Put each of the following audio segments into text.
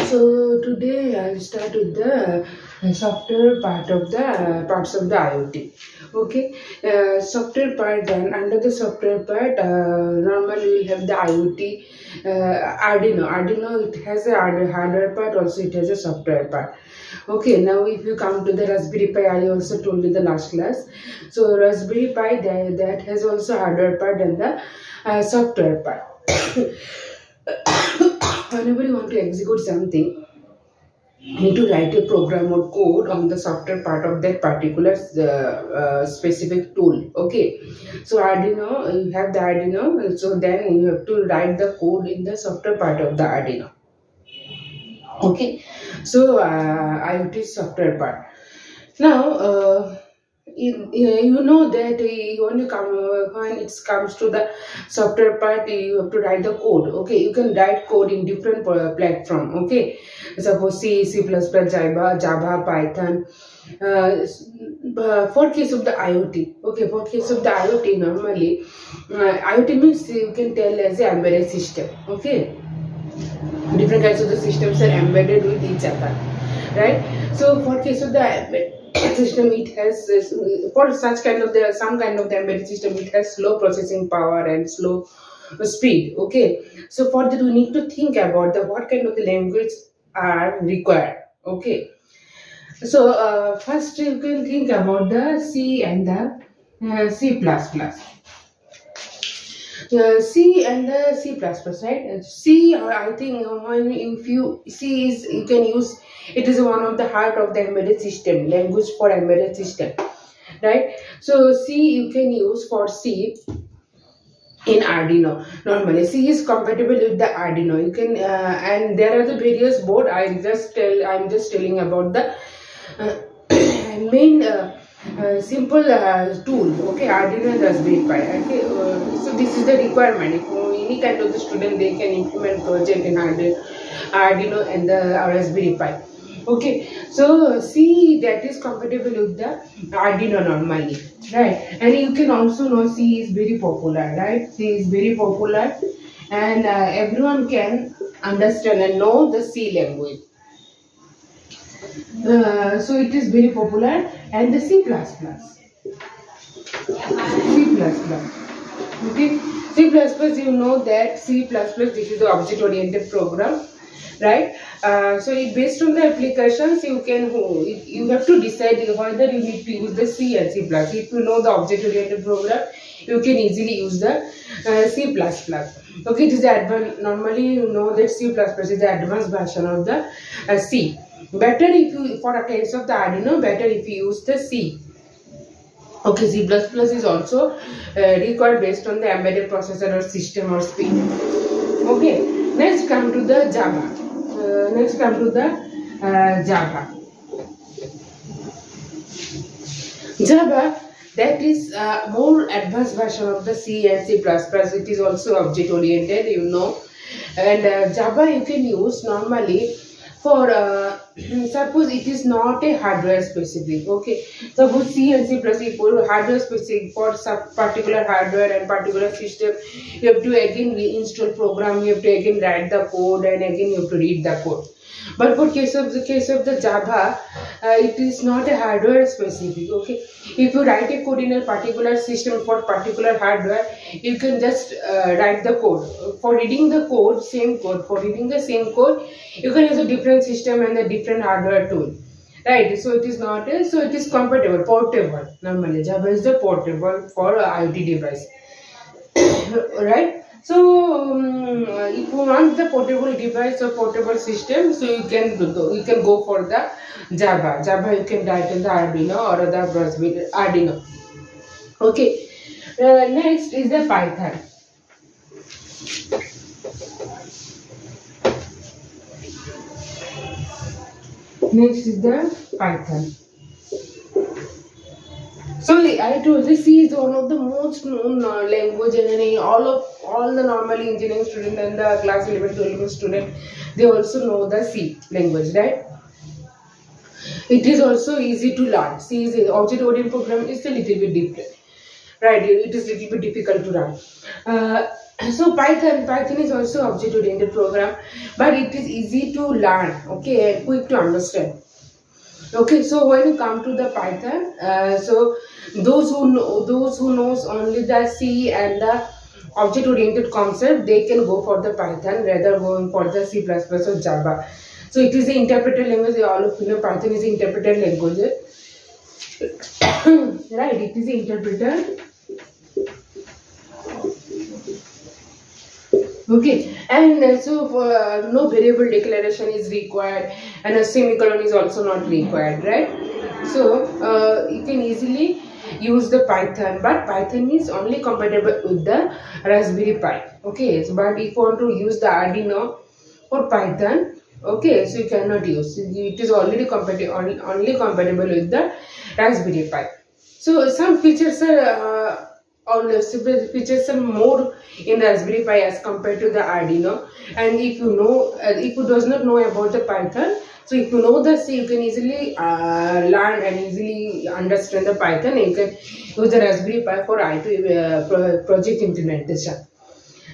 So today I'll start with the software part of the parts of the IoT. Okay, software part. Then under the software part, normally we'll have the IoT Arduino. Arduino, it has a hardware part, also it has a software part. Okay, now if you come to the Raspberry Pi, I also told you the last class. So Raspberry Pi, that has also hardware part and the software part. Whenever you want to execute something, you need to write a program or code on the software part of that particular specific tool. Okay, so Arduino, you have the Arduino, so then you have to write the code in the software part of the Arduino. Okay, so IoT software part. Now you know that when it comes to the software part, you have to write the code. Okay, you can write code in different platform. Okay, suppose C, C++, Java, Python. For case of the IoT, okay, for case of the IoT, normally IoT means you can tell as a embedded system. Okay, different kinds of the systems are embedded with each other, right? So for case of the embedded system, it has for such kind of the some kind of the embedded system, it has slow processing power and slow speed. Okay, so for that we need to think about the what kind of the language are required. Okay, so first you can think about the C and the C++. C and the C++, right? C, I think when if you C is you can use, it is one of the heart of the embedded system, language for embedded system, right? So C you can use for C in Arduino. Normally C is compatible with the Arduino. You can and there are the various board. I'm just telling about the main simple tool. Okay, Arduino and Raspberry Pi. Okay, so this is the requirement. If any kind of the student, they can implement project in Arduino and the Raspberry Pi. Okay, so C, that is compatible with the Arduino normally, right? And you can also know C is very popular, right? C is very popular, and everyone can understand and know the C language. So it is very popular. And the C++. Okay, C++, you know that C++, this is the object oriented program, right? So it based on the applications, you have to decide whether you need to use the C and C++. If you know the object oriented program, you can easily use the C++. Okay, it is advanced. Normally you know that C++ is the advanced version of the C. Better if you, for a case of the Arduino, better if you use the C. Okay, C++ is also required based on the embedded processor or system or speed. Okay, next come to the Java. Java, that is more advanced version of the C and C++. It is also object oriented, you know. And Java you can use normally for suppose it is not a hardware specific. Okay, suppose C and C++ for hardware specific, for some particular hardware and particular system, you have to again reinstall program, you have to again write the code, and again you have to read the code. But for case of the Java, it is not a hardware specific. Okay, if you write a code in a particular system for particular hardware, you can just write the code. For reading the code, same code. For reading the same code, you can use a different system and a different hardware tool, right? So it is not a, so it is compatible, portable. Normally Java is the portable for IoT device, right? So if you want the portable device or portable system, so you can go for the Java. You can write in the Arduino or the Raspberry Arduino. Okay, next is the Python. Next is the Python. So I told you C is one of the most known language, and all the normal engineering student and the class 11 12 student, they also know the C language, right? It is also easy to learn. C is object oriented program is a little bit different, right? It is little bit difficult to run. So Python is also object oriented program, but it is easy to learn, okay, and quick to understand. Okay, so when you come to the Python, so those who knows only the C and the object oriented concept, they can go for the Python rather going for the C++ or Java. So it is an interpreted language. All of you know Python is an interpreted language. Right, it is interpreted. Okay, and so for no variable declaration is required, and a semicolon is also not required, right? So you can easily use the Python, but Python is only compatible with the Raspberry Pi. Okay, so but if you want to use the Arduino for Python, okay, so you cannot use it. Is already compatible only compatible with the Raspberry Pi. So some features are features are more in Raspberry Pi as compared to the Arduino. And if you know, if you does not know about the Python, so if you know the C, you can easily learn and easily understand the Python. And you can use the Raspberry Pi for IT project implementation.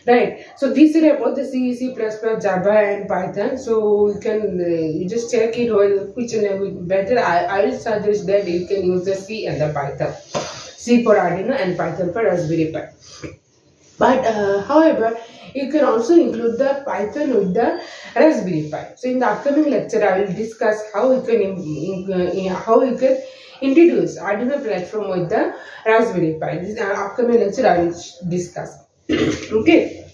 Right. So these are about the C, C++, Java, and Python. So you can you just check it which language better. I will suggest that you can use the C and the Python. C for Arduino and Python for Raspberry Pi. But however, you can also include the Python with the Raspberry Pi. So in the upcoming lecture, I will discuss how you can introduce Arduino platform with the Raspberry Pi. This upcoming lecture I will discuss. Okay.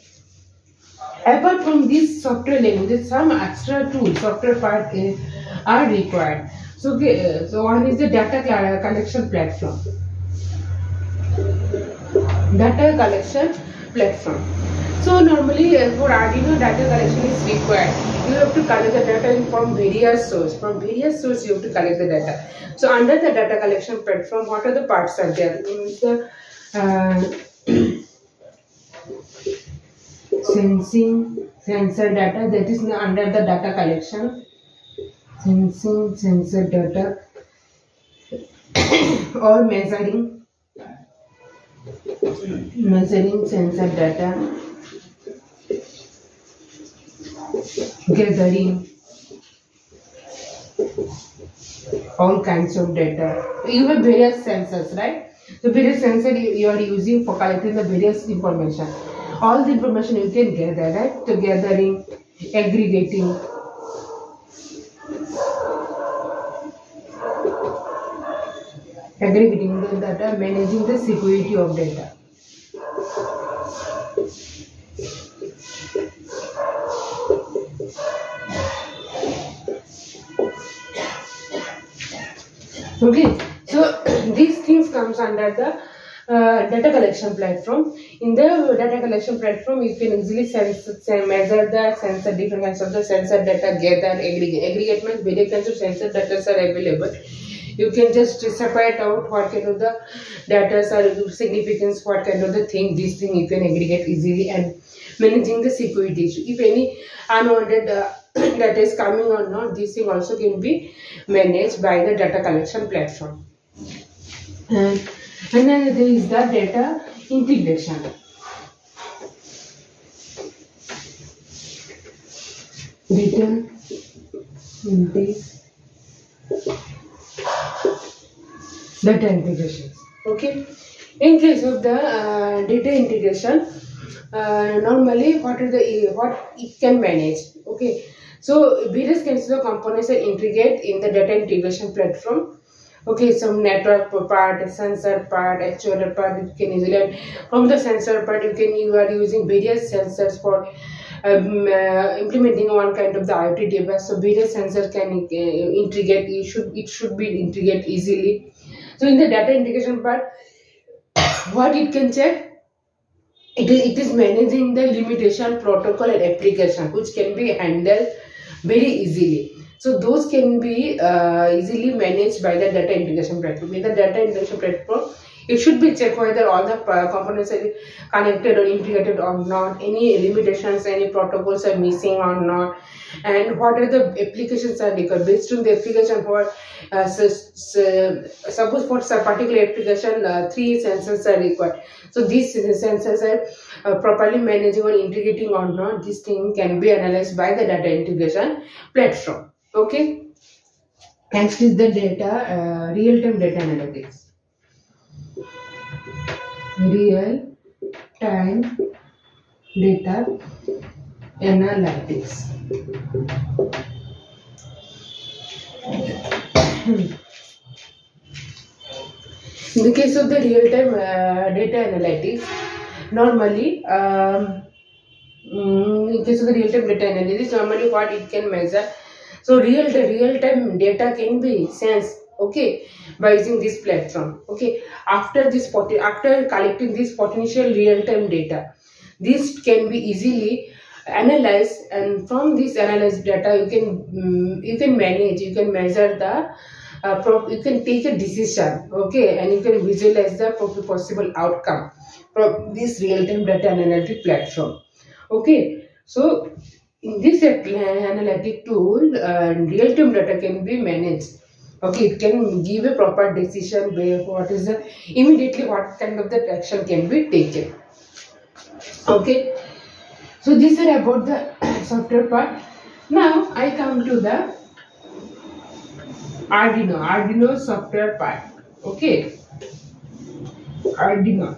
Apart from these software languages, some extra tools, software part are required. So okay, so one is the data collection platform. Data collection platform. So normally for Arduino, data collection is required. You have to collect the data from various sources. From various sources, you have to collect the data. So under the data collection platform, what are the parts are there? Sensor data, that is under the data collection. Sensing, sensor data, or measuring sensor data, gathering all kinds of data. You have various sensors, right? So various sensors you are using for collecting the various information. All the information you can gather, right? So gathering, aggregating, the data, managing the security of data. Okay, so these things comes under the data collection platform. In the data collection platform, you can easily measure the sensor, different kinds of the sensor data, gather, aggregate means various kinds of sensor data are available. You can just separate out what kind of the data are significance, what kind of the thing, this thing you can aggregate easily, and managing the security issue. If any unwanted data is coming or not, this thing also can be managed by the data collection platform. And then there is the data integration. Data integration. Okay. In case of the data integration, normally what it can manage. Okay. So various kinds of components are integrated in the data integration platform. Okay, some network part, sensor part, actuator part. You can easily from the sensor part. You are using various sensors for implementing one kind of the IoT device. So various sensors can integrate. It should be integrated easily. So in the data integration part, what it can check. It is managing the limitation, protocol, and application, which can be handled very easily. So those can be easily managed by the data integration platform. In the data integration platform, It should be checked whether all the components are connected or integrated or not, any limitations, any protocols are missing or not, and what are the applications are required. Based on the application, for suppose for some particular application 3 sensors are required, so these sensors are properly managing or integrating or not. This thing can be analyzed by the data integration platform. Okay, next is the data real-time data analytics. Real-time data analytics. In the case of the real-time data analytics, normally in case of the real-time data analysis, normally what it can measure. So real-time data can be sensed, okay, by using this platform. Okay, after collecting this potential real-time data, this can be easily analyzed, and from this analyzed data you can manage, you can measure the you can take a decision, okay, and you can visualize the possible outcome from this real-time data analytic platform. Okay, so in this analytic tool, real-time data can be managed. Okay, it can give a proper decision where immediately what kind of the action can be taken. Okay, so these are about the software part. Now I come to the Arduino software part. Okay, Arduino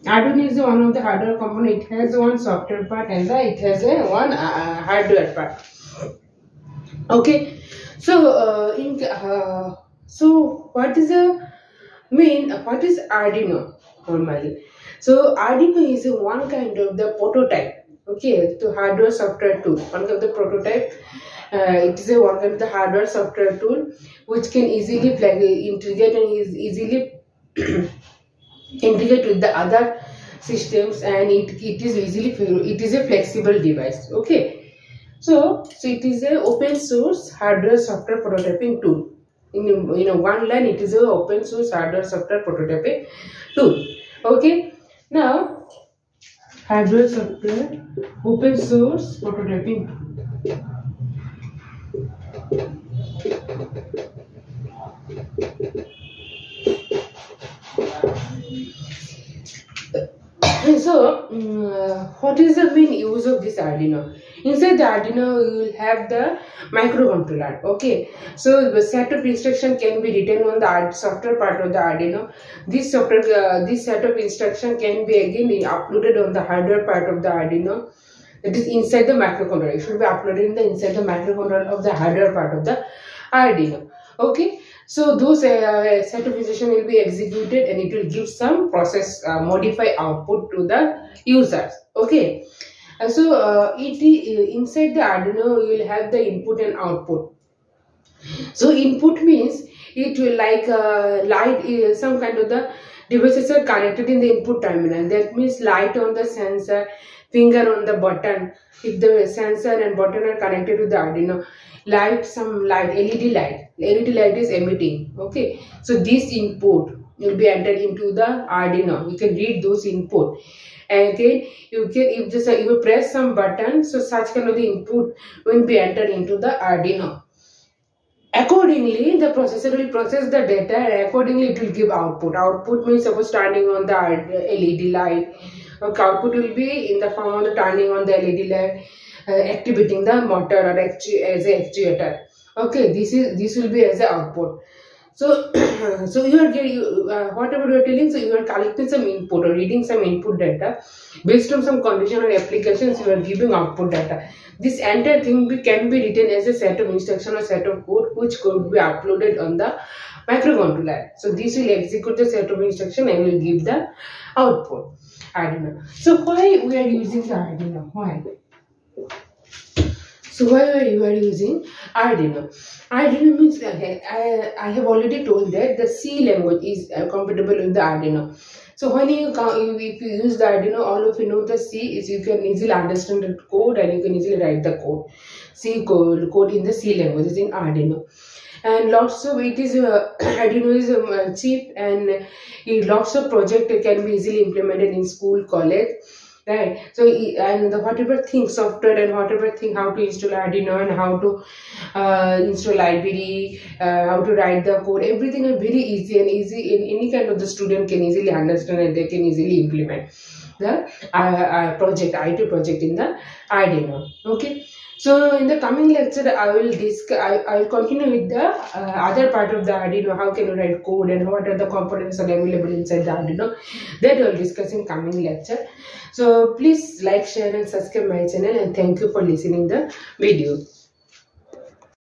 is one of the hardware component. It has one software part and it has one hardware part. Okay, so so what is what is Arduino normally? So Arduino is one kind of the prototype. Okay, the hardware software tool, one of the prototype. It is one kind of the hardware software tool which can easily integrate and is easily integrate with the other systems, and it is a flexible device. Okay, so it is a open source hardware software prototyping tool. In one line, it is a open source hardware software prototyping tool. Okay, now hardware software open source prototyping tool. So, what is the main use of this Arduino? Inside the Arduino, you will have the microcontroller. Okay, so the set of instruction can be written on the software part of the Arduino. This set of instruction can be again uploaded on the hardware part of the Arduino. That is inside the microcontroller. It should be uploaded inside the microcontroller of the hardware part of the Arduino. Okay, so those set of instruction will be executed and it will give some process modify output to the users. Okay, so inside the Arduino you will have the input and output. So input means it will like light, some kind of the devices are connected in the input terminal. That means light on the sensor, finger on the button. If the sensor and button are connected to the Arduino, some light, LED light is emitting. Okay, so this input will be entered into the Arduino. You can read those input, and again you can, if just you press some button, so such kind of the input will be entered into the Arduino. Accordingly, the processor will process the data and accordingly it will give output. Output means suppose turning on the LED light. Okay, output will be in the form of the turning on the LED light, activating the motor or as a actuator. Okay, this will be as a output. So so you are getting whatever you are telling, so you are collecting some input or reading some input data. Based on some condition or applications, you are giving output data. This entire thing can be written as a set of instruction or set of code which could be uploaded on the microcontroller. So this will execute the set of instruction and will give the output. Arduino. So why we are using the Arduino? Why? So why you are using Arduino? Arduino means I have already told that the C language is compatible with the Arduino. So when if you use the Arduino, all of you know the C is you can easily understand the code and you can easily write the code. C code in the C language is in Arduino. And lots of it is Arduino is cheap, and lots of project can be easily implemented in school, college, right? So and whatever thing software and whatever thing how to install Arduino and how to install library, how to write the code, everything is very easy, and easy in any kind of the student can easily understand and they can easily implement the project, IT project in the Arduino. Okay. So in the coming lecture, I will continue with the other part of the Arduino. How can you write code and what are the components are available inside the Arduino? That we will discuss in coming lecture. So please like, share, and subscribe my channel. And thank you for listening the video.